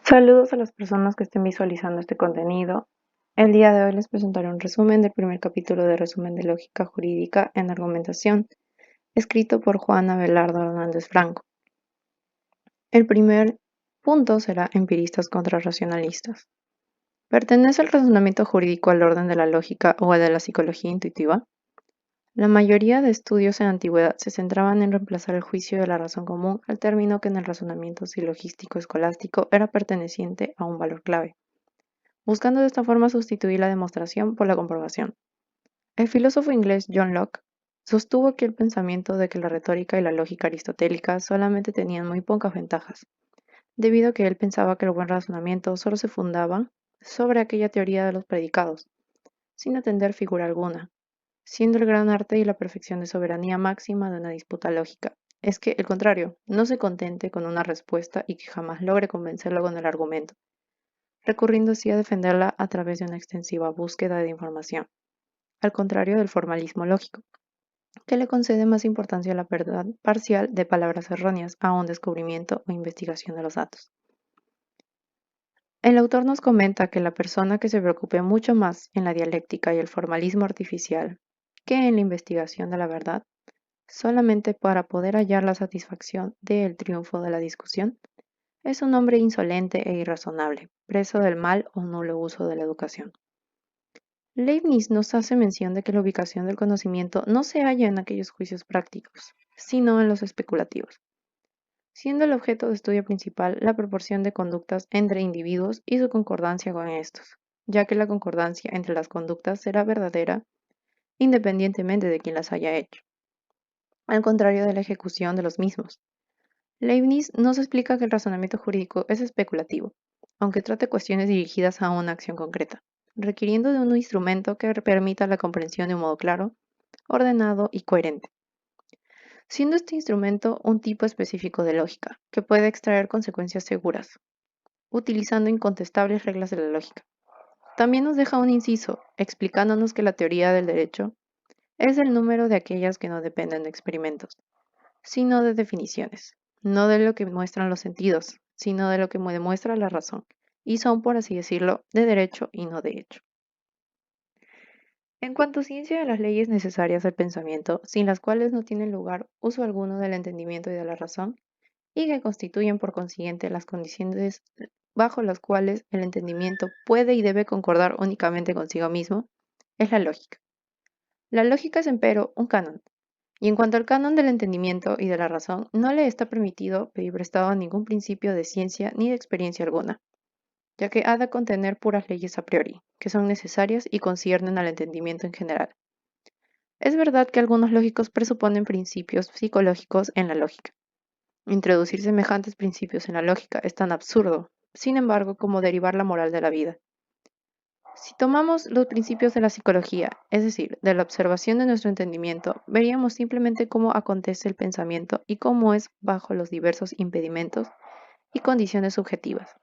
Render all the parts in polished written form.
Saludos a las personas que estén visualizando este contenido. El día de hoy les presentaré un resumen del primer capítulo de Resumen de Lógica Jurídica en Argumentación, escrito por Juan Abelardo Hernández Franco. El primer punto será empiristas contra racionalistas. ¿Pertenece el razonamiento jurídico al orden de la lógica o al de la psicología intuitiva? La mayoría de estudios en antigüedad se centraban en reemplazar el juicio de la razón común al término que en el razonamiento silogístico escolástico era perteneciente a un valor clave, buscando de esta forma sustituir la demostración por la comprobación. El filósofo inglés John Locke sostuvo que el pensamiento de que la retórica y la lógica aristotélica solamente tenían muy pocas ventajas, debido a que él pensaba que el buen razonamiento solo se fundaba sobre aquella teoría de los predicados, sin atender figura alguna, siendo el gran arte y la perfección de soberanía máxima de una disputa lógica. Es que, el contrario, no se contente con una respuesta y que jamás logre convencerlo con el argumento, recurriendo así a defenderla a través de una extensiva búsqueda de información, al contrario del formalismo lógico, que le concede más importancia a la verdad parcial de palabras erróneas a un descubrimiento o investigación de los datos. El autor nos comenta que la persona que se preocupe mucho más en la dialéctica y el formalismo artificial que en la investigación de la verdad, solamente para poder hallar la satisfacción del triunfo de la discusión, es un hombre insolente e irrazonable, preso del mal o nulo uso de la educación. Leibniz nos hace mención de que la ubicación del conocimiento no se halla en aquellos juicios prácticos, sino en los especulativos, siendo el objeto de estudio principal la proporción de conductas entre individuos y su concordancia con estos, ya que la concordancia entre las conductas será verdadera independientemente de quien las haya hecho, al contrario de la ejecución de los mismos. Leibniz nos explica que el razonamiento jurídico es especulativo, aunque trate cuestiones dirigidas a una acción concreta, requiriendo de un instrumento que permita la comprensión de un modo claro, ordenado y coherente, siendo este instrumento un tipo específico de lógica, que puede extraer consecuencias seguras, utilizando incontestables reglas de la lógica. También nos deja un inciso, explicándonos que la teoría del derecho es el número de aquellas que no dependen de experimentos, sino de definiciones, no de lo que muestran los sentidos, sino de lo que demuestra la razón, y son, por así decirlo, de derecho y no de hecho. En cuanto a ciencia de las leyes necesarias al pensamiento, sin las cuales no tiene lugar uso alguno del entendimiento y de la razón, y que constituyen por consiguiente las condiciones bajo las cuales el entendimiento puede y debe concordar únicamente consigo mismo, es la lógica. La lógica es, empero, un canon, y en cuanto al canon del entendimiento y de la razón, no le está permitido pedir prestado a ningún principio de ciencia ni de experiencia alguna, ya que ha de contener puras leyes a priori, que son necesarias y conciernen al entendimiento en general. Es verdad que algunos lógicos presuponen principios psicológicos en la lógica. Introducir semejantes principios en la lógica es tan absurdo, sin embargo, como derivar la moral de la vida. Si tomamos los principios de la psicología, es decir, de la observación de nuestro entendimiento, veríamos simplemente cómo acontece el pensamiento y cómo es bajo los diversos impedimentos y condiciones subjetivas.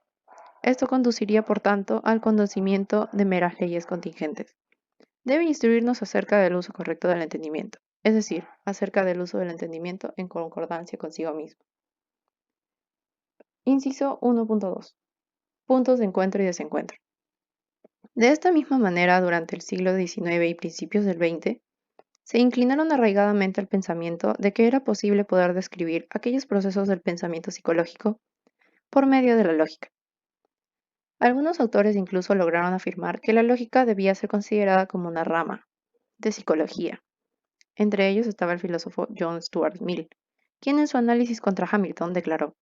Esto conduciría, por tanto, al conocimiento de meras leyes contingentes. Debe instruirnos acerca del uso correcto del entendimiento, es decir, acerca del uso del entendimiento en concordancia consigo mismo. Inciso 1.2. Puntos de encuentro y desencuentro. De esta misma manera, durante el siglo XIX y principios del XX, se inclinaron arraigadamente al pensamiento de que era posible poder describir aquellos procesos del pensamiento psicológico por medio de la lógica. Algunos autores incluso lograron afirmar que la lógica debía ser considerada como una rama de psicología. Entre ellos estaba el filósofo John Stuart Mill, quien en su análisis contra Hamilton declaró: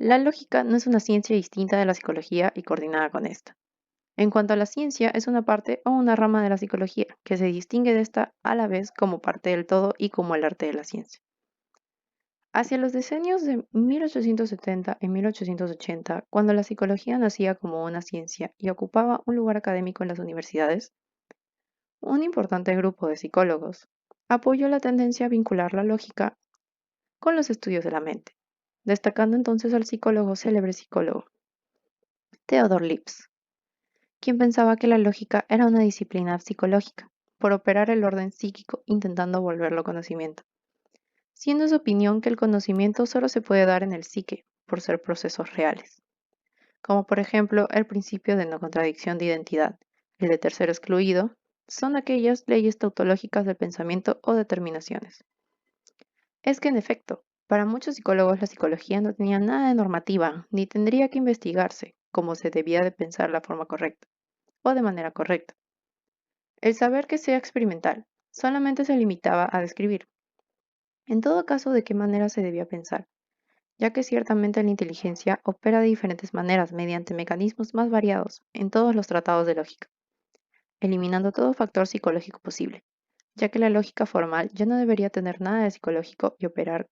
"La lógica no es una ciencia distinta de la psicología y coordinada con esta. En cuanto a la ciencia, es una parte o una rama de la psicología, que se distingue de esta a la vez como parte del todo y como el arte de la ciencia". Hacia los decenios de 1870 y 1880, cuando la psicología nacía como una ciencia y ocupaba un lugar académico en las universidades, un importante grupo de psicólogos apoyó la tendencia a vincular la lógica con los estudios de la mente, destacando entonces al célebre psicólogo Theodor Lipps, quien pensaba que la lógica era una disciplina psicológica, por operar el orden psíquico intentando volverlo conocimiento, siendo su opinión que el conocimiento solo se puede dar en el psique, por ser procesos reales. como por ejemplo el principio de no contradicción de identidad, el de tercero excluido, son aquellas leyes tautológicas del pensamiento o determinaciones. Es que en efecto, para muchos psicólogos la psicología no tenía nada de normativa, ni tendría que investigarse cómo se debía de pensar la forma correcta o de manera correcta. El saber que sea experimental solamente se limitaba a describir, en todo caso, de qué manera se debía pensar, ya que ciertamente la inteligencia opera de diferentes maneras mediante mecanismos más variados en todos los tratados de lógica, eliminando todo factor psicológico posible, ya que la lógica formal ya no debería tener nada de psicológico y operar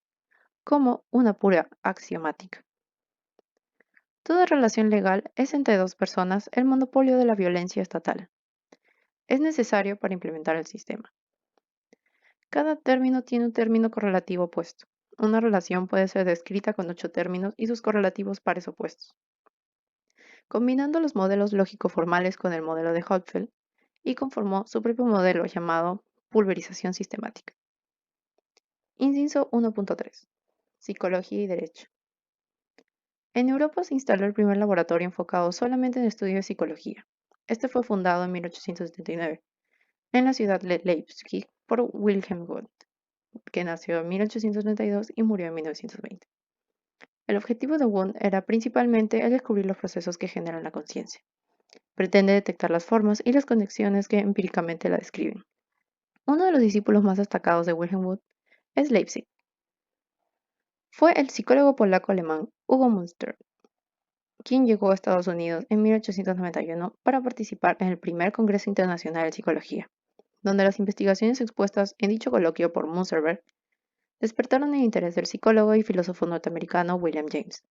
como una pura axiomática. Toda relación legal es entre dos personas el monopolio de la violencia estatal. Es necesario para implementar el sistema. Cada término tiene un término correlativo opuesto. Una relación puede ser descrita con 8 términos y sus correlativos pares opuestos. Combinando los modelos lógico-formales con el modelo de Hopfeld, y conformó su propio modelo llamado pulverización sistemática. Inciso 1.3. Psicología y Derecho. En Europa se instaló el primer laboratorio enfocado solamente en estudios de psicología. Este fue fundado en 1879 en la ciudad de Leipzig por Wilhelm Wundt, que nació en 1832 y murió en 1920. El objetivo de Wundt era principalmente el descubrir los procesos que generan la conciencia. Pretende detectar las formas y las conexiones que empíricamente la describen. Uno de los discípulos más destacados de Wilhelm Wundt es Leipzig. Fue el psicólogo polaco-alemán Hugo Münster, quien llegó a Estados Unidos en 1891 para participar en el primer Congreso Internacional de Psicología, donde las investigaciones expuestas en dicho coloquio por Münsterberg despertaron el interés del psicólogo y filósofo norteamericano William James.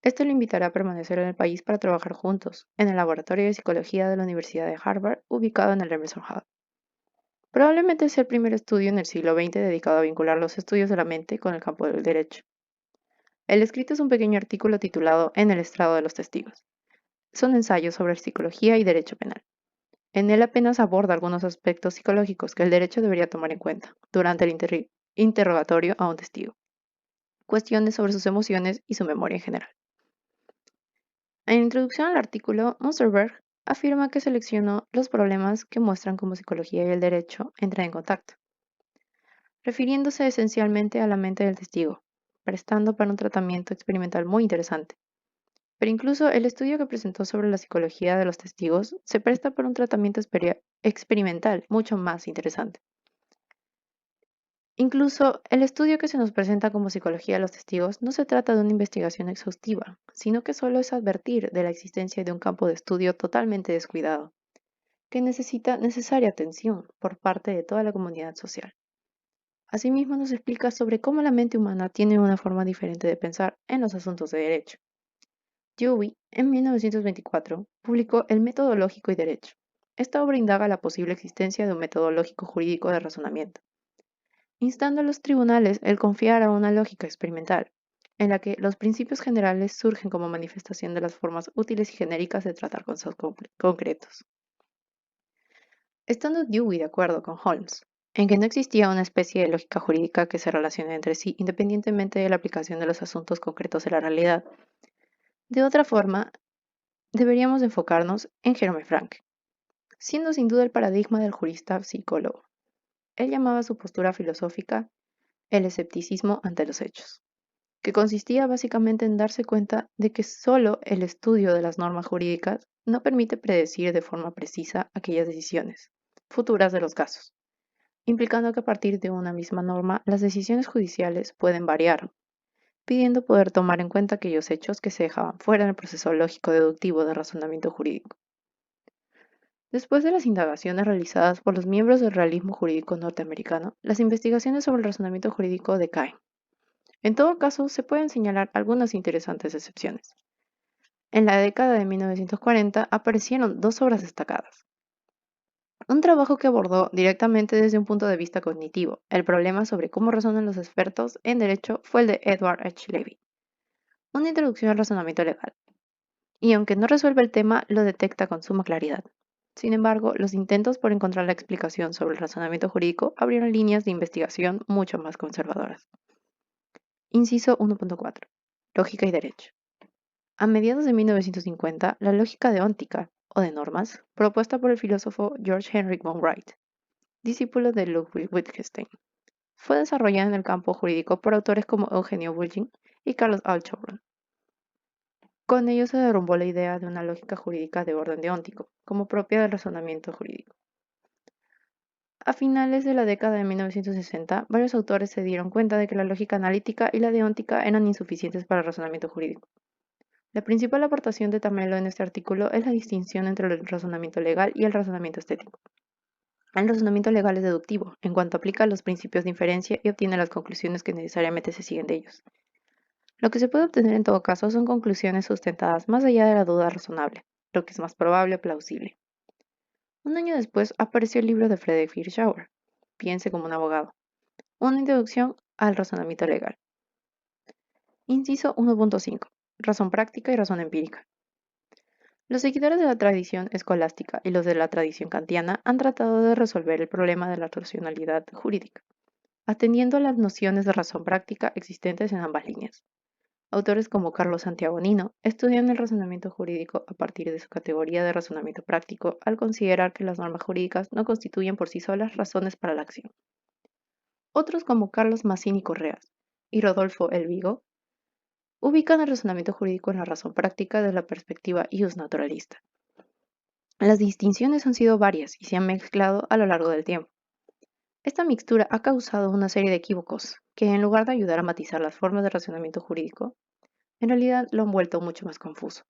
Este lo invitará a permanecer en el país para trabajar juntos en el Laboratorio de Psicología de la Universidad de Harvard, ubicado en el Emerson Hall. Probablemente sea el primer estudio en el siglo XX dedicado a vincular los estudios de la mente con el campo del derecho. El escrito es un pequeño artículo titulado En el estrado de los testigos. Son ensayos sobre psicología y derecho penal. En él apenas aborda algunos aspectos psicológicos que el derecho debería tomar en cuenta durante el interrogatorio a un testigo, cuestiones sobre sus emociones y su memoria en general. En introducción al artículo, Münsterberg afirma que seleccionó los problemas que muestran cómo psicología y el derecho entran en contacto, refiriéndose esencialmente a la mente del testigo, prestando para un tratamiento experimental muy interesante. Pero incluso el estudio que presentó sobre la psicología de los testigos se presta para un tratamiento experimental mucho más interesante. Incluso el estudio que se nos presenta como psicología de los testigos no se trata de una investigación exhaustiva, sino que solo es advertir de la existencia de un campo de estudio totalmente descuidado, que necesita necesaria atención por parte de toda la comunidad social. Asimismo, nos explica sobre cómo la mente humana tiene una forma diferente de pensar en los asuntos de derecho. Dewey, en 1924, publicó El método lógico y derecho. Esta obra indaga la posible existencia de un método lógico jurídico de razonamiento, instando a los tribunales el confiar a una lógica experimental, en la que los principios generales surgen como manifestación de las formas útiles y genéricas de tratar conceptos concretos. Estando Dewey de acuerdo con Holmes, en que no existía una especie de lógica jurídica que se relacione entre sí independientemente de la aplicación de los asuntos concretos de la realidad, de otra forma, deberíamos enfocarnos en Jerome Frank, siendo sin duda el paradigma del jurista psicólogo. Él llamaba su postura filosófica el escepticismo ante los hechos, que consistía básicamente en darse cuenta de que solo el estudio de las normas jurídicas no permite predecir de forma precisa aquellas decisiones futuras de los casos, implicando que a partir de una misma norma las decisiones judiciales pueden variar, pidiendo poder tomar en cuenta aquellos hechos que se dejaban fuera del proceso lógico-deductivo de razonamiento jurídico. Después de las indagaciones realizadas por los miembros del realismo jurídico norteamericano, las investigaciones sobre el razonamiento jurídico decaen. En todo caso, se pueden señalar algunas interesantes excepciones. En la década de 1940 aparecieron dos obras destacadas. Un trabajo que abordó directamente desde un punto de vista cognitivo el problema sobre cómo razonan los expertos en derecho fue el de Edward H. Levy, una introducción al razonamiento legal. Y aunque no resuelve el tema, lo detecta con suma claridad. Sin embargo, los intentos por encontrar la explicación sobre el razonamiento jurídico abrieron líneas de investigación mucho más conservadoras. Inciso 1.4. Lógica y derecho. A mediados de 1950, la lógica deóntica, o de normas, propuesta por el filósofo George Henry von Wright, discípulo de Ludwig Wittgenstein, fue desarrollada en el campo jurídico por autores como Eugenio Bulgin y Carlos Althorn. Con ello se derrumbó la idea de una lógica jurídica de orden deóntico, como propia del razonamiento jurídico. A finales de la década de 1960, varios autores se dieron cuenta de que la lógica analítica y la deóntica eran insuficientes para el razonamiento jurídico. La principal aportación de Tamelo en este artículo es la distinción entre el razonamiento legal y el razonamiento estético. El razonamiento legal es deductivo, en cuanto aplica los principios de inferencia y obtiene las conclusiones que necesariamente se siguen de ellos. Lo que se puede obtener en todo caso son conclusiones sustentadas más allá de la duda razonable, lo que es más probable o plausible. Un año después apareció el libro de Friedrich Virchow, Piense como un abogado, una introducción al razonamiento legal. Inciso 1.5. Razón práctica y razón empírica. Los seguidores de la tradición escolástica y los de la tradición kantiana han tratado de resolver el problema de la racionalidad jurídica, atendiendo a las nociones de razón práctica existentes en ambas líneas. Autores como Carlos Santiago Nino estudian el razonamiento jurídico a partir de su categoría de razonamiento práctico al considerar que las normas jurídicas no constituyen por sí solas razones para la acción. Otros como Carlos Mazzini Correas y Rodolfo El Vigo ubican el razonamiento jurídico en la razón práctica desde la perspectiva iusnaturalista. Las distinciones han sido varias y se han mezclado a lo largo del tiempo. Esta mixtura ha causado una serie de equívocos que, en lugar de ayudar a matizar las formas de razonamiento jurídico, en realidad lo han vuelto mucho más confuso.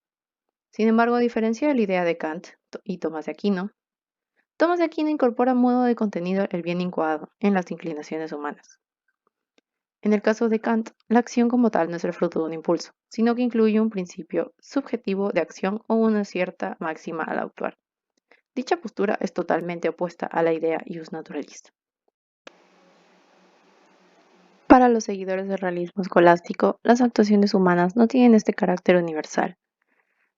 Sin embargo, a diferencia de la idea de Kant y Tomás de Aquino incorpora modo de contenido el bien incoado en las inclinaciones humanas. En el caso de Kant, la acción como tal no es el fruto de un impulso, sino que incluye un principio subjetivo de acción o una cierta máxima al actuar. Dicha postura es totalmente opuesta a la idea iusnaturalista. Para los seguidores del realismo escolástico, las actuaciones humanas no tienen este carácter universal,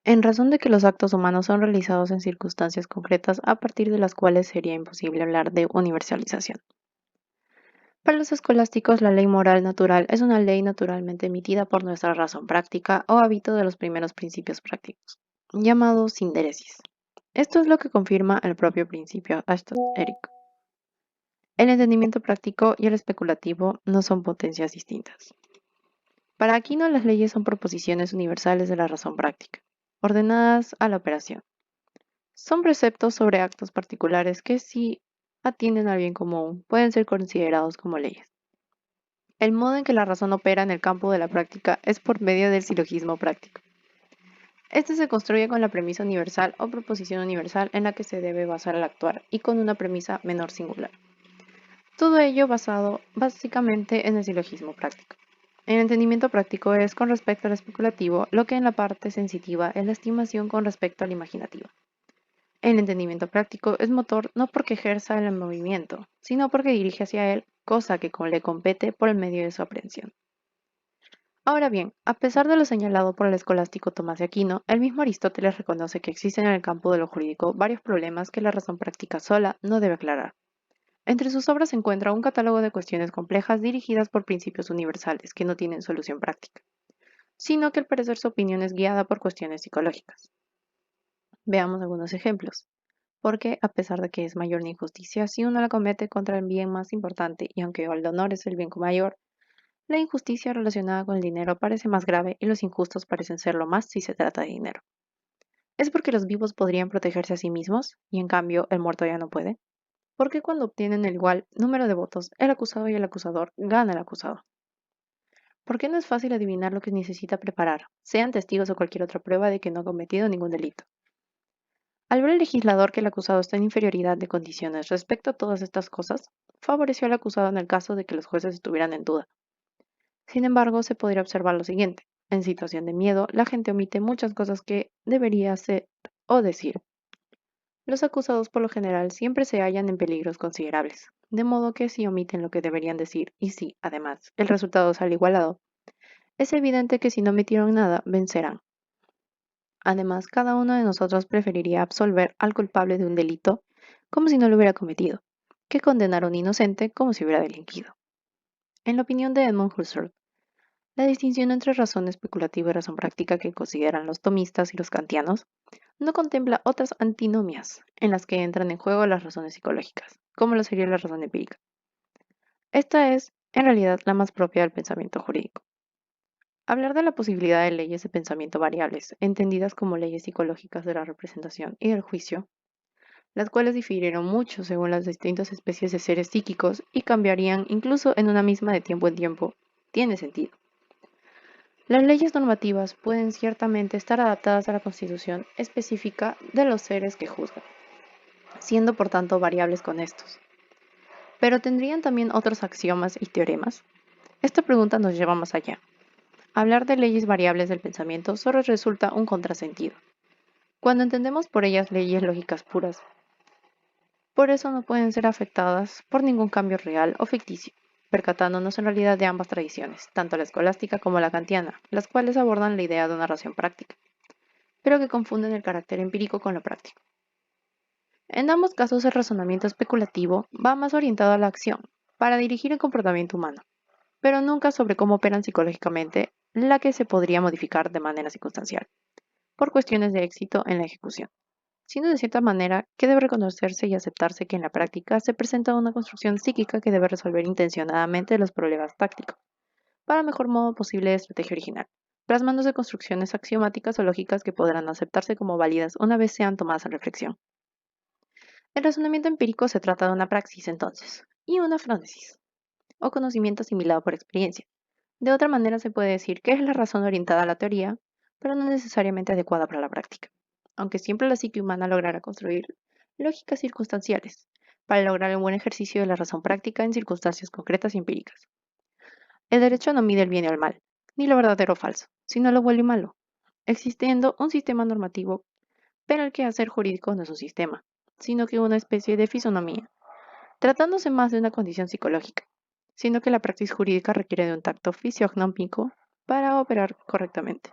en razón de que los actos humanos son realizados en circunstancias concretas a partir de las cuales sería imposible hablar de universalización. Para los escolásticos, la ley moral natural es una ley naturalmente emitida por nuestra razón práctica o hábito de los primeros principios prácticos, llamado sinderesis. Esto es lo que confirma el propio principio aristotélico. El entendimiento práctico y el especulativo no son potencias distintas. Para Aquino, las leyes son proposiciones universales de la razón práctica, ordenadas a la operación. Son preceptos sobre actos particulares que, si atienden al bien común, pueden ser considerados como leyes. El modo en que la razón opera en el campo de la práctica es por medio del silogismo práctico. Este se construye con la premisa universal o proposición universal en la que se debe basar el actuar y con una premisa menor singular. Todo ello basado básicamente en el silogismo práctico. El entendimiento práctico es con respecto al especulativo lo que en la parte sensitiva es la estimación con respecto al imaginativo. El entendimiento práctico es motor no porque ejerza el movimiento, sino porque dirige hacia él, cosa que le compete por el medio de su aprehensión. Ahora bien, a pesar de lo señalado por el escolástico Tomás de Aquino, el mismo Aristóteles reconoce que existen en el campo de lo jurídico varios problemas que la razón práctica sola no debe aclarar. Entre sus obras se encuentra un catálogo de cuestiones complejas dirigidas por principios universales que no tienen solución práctica, sino que al parecer su opinión es guiada por cuestiones psicológicas. Veamos algunos ejemplos. Porque, a pesar de que es mayor la injusticia si uno la comete contra el bien más importante y aunque el honor es el bien mayor, la injusticia relacionada con el dinero parece más grave y los injustos parecen serlo más si se trata de dinero. ¿Es porque los vivos podrían protegerse a sí mismos y en cambio el muerto ya no puede? Porque cuando obtienen el igual número de votos, el acusado y el acusador gana el acusado. ¿Por qué no es fácil adivinar lo que necesita preparar, sean testigos o cualquier otra prueba de que no ha cometido ningún delito? Al ver el legislador que el acusado está en inferioridad de condiciones respecto a todas estas cosas, favoreció al acusado en el caso de que los jueces estuvieran en duda. Sin embargo, se podría observar lo siguiente. En situación de miedo, la gente omite muchas cosas que debería hacer o decir. Los acusados por lo general siempre se hallan en peligros considerables, de modo que si omiten lo que deberían decir y si, además, el resultado sale igualado, es evidente que si no omitieron nada, vencerán. Además, cada uno de nosotros preferiría absolver al culpable de un delito como si no lo hubiera cometido, que condenar a un inocente como si hubiera delinquido. En la opinión de Edmund Husserl, La distinción entre razón especulativa y razón práctica que consideran los tomistas y los kantianos no contempla otras antinomias en las que entran en juego las razones psicológicas, como lo sería la razón empírica. Esta es, en realidad, la más propia del pensamiento jurídico. Hablar de la posibilidad de leyes de pensamiento variables, entendidas como leyes psicológicas de la representación y del juicio, las cuales difirieron mucho según las distintas especies de seres psíquicos y cambiarían incluso en una misma de tiempo en tiempo, tiene sentido. Las leyes normativas pueden ciertamente estar adaptadas a la constitución específica de los seres que juzgan, siendo por tanto variables con estos. Pero ¿tendrían también otros axiomas y teoremas? Esta pregunta nos lleva más allá. Hablar de leyes variables del pensamiento solo resulta un contrasentido, cuando entendemos por ellas leyes lógicas puras. Por eso no pueden ser afectadas por ningún cambio real o ficticio, percatándonos en realidad de ambas tradiciones, tanto la escolástica como la kantiana, las cuales abordan la idea de una razón práctica, pero que confunden el carácter empírico con lo práctico. En ambos casos el razonamiento especulativo va más orientado a la acción, para dirigir el comportamiento humano, pero nunca sobre cómo operan psicológicamente, la que se podría modificar de manera circunstancial, por cuestiones de éxito en la ejecución, siendo de cierta manera que debe reconocerse y aceptarse que en la práctica se presenta una construcción psíquica que debe resolver intencionadamente los problemas tácticos, para el mejor modo posible de estrategia original, plasmándose construcciones axiomáticas o lógicas que podrán aceptarse como válidas una vez sean tomadas en reflexión. El razonamiento empírico se trata de una praxis entonces, y una frónesis, o conocimiento asimilado por experiencia. De otra manera se puede decir que es la razón orientada a la teoría, pero no necesariamente adecuada para la práctica, aunque siempre la psique humana logrará construir lógicas circunstanciales para lograr un buen ejercicio de la razón práctica en circunstancias concretas y empíricas. El derecho no mide el bien y el mal, ni lo verdadero o falso, sino lo bueno y malo, existiendo un sistema normativo, pero el quehacer jurídico no es un sistema, sino que una especie de fisonomía, tratándose más de una condición psicológica, sino que la praxis jurídica requiere de un tacto fisiognómico para operar correctamente.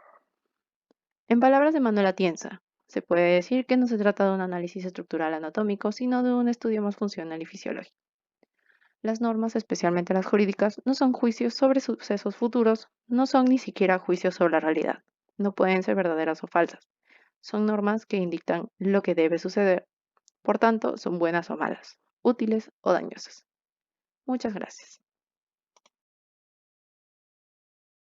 En palabras de Manuel Atienza, se puede decir que no se trata de un análisis estructural anatómico, sino de un estudio más funcional y fisiológico. Las normas, especialmente las jurídicas, no son juicios sobre sucesos futuros, no son ni siquiera juicios sobre la realidad, no pueden ser verdaderas o falsas. Son normas que indican lo que debe suceder, por tanto, son buenas o malas, útiles o dañosas. Muchas gracias.